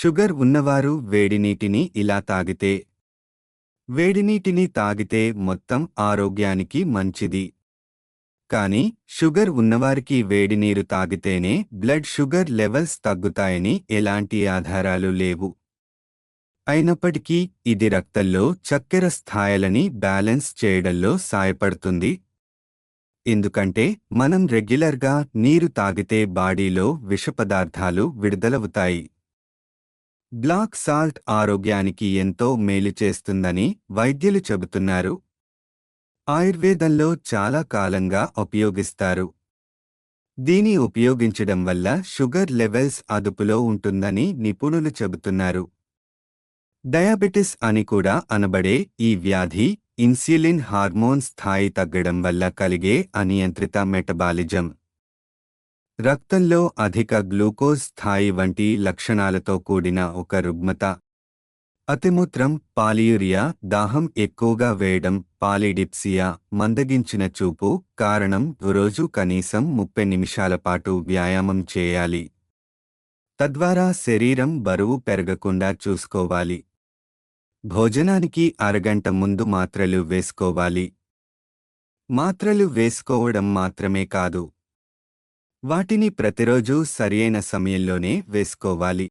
Sugar ఉన్నవారు వేడినీటిని ఇలా తాగితే వేడినీటిని తాగితే మొత్తం ఆరోగ్యానికి మంచిది. కానీ షుగర్ ఉన్నవారికి వేడినీరు తాగితేనే బ్లడ్ షుగర్ లెవెల్స్ తగ్గుతాయని ఎలాంటి ఆధారాలు లేవు. అయినప్పటికీ ఇది రక్తంలో చక్కెర స్థాయిలని బ్యాలెన్స్ చేయడంలో సాయపడుతుంది. ఎందుకంటే మనం రెగ్యులర్గా నీరు తాగితే బాడీలో విషపదార్థాలు విడుదలవుతాయి. బ్లాక్ సాల్ట్ ఆరోగ్యానికి ఎంతో మేలు చేస్తుందని వైద్యులు చెబుతున్నారు. ఆయుర్వేదంలో చాలా కాలంగా ఉపయోగిస్తారు. దీని ఉపయోగించడం వల్ల షుగర్ లెవెల్స్ అదుపులో ఉంటుందని నిపుణులు చెబుతున్నారు. డయాబెటిస్ అని కూడా అనబడే ఈ వ్యాధి ఇన్సులిన్ హార్మోన్ స్థాయి తగ్గడం వల్ల కలిగే అనియంత్రిత మెటబాలిజం, రక్తంలో అధిక గ్లూకోజ్ స్థాయి వంటి లక్షణాలతో కూడిన ఒక రుగ్మత. అతిమూత్రం, పాలియూరియా, దాహం ఎక్కువగా వేయడం, పాలిడిప్సియా, మందగించిన చూపు కారణం. రోజు కనీసం 30 నిమిషాల పాటు వ్యాయామం చేయాలి. తద్వారా శరీరం బరువు పెరగకుండా చూసుకోవాలి. భోజనానికి అరగంట ముందు మాత్రలు వేసుకోవాలి. మాత్రలు వేసుకోవడం మాత్రమే కాదు, వాటిని ప్రతిరోజూ సరియైన సమయంలోనే వేసుకోవాలి.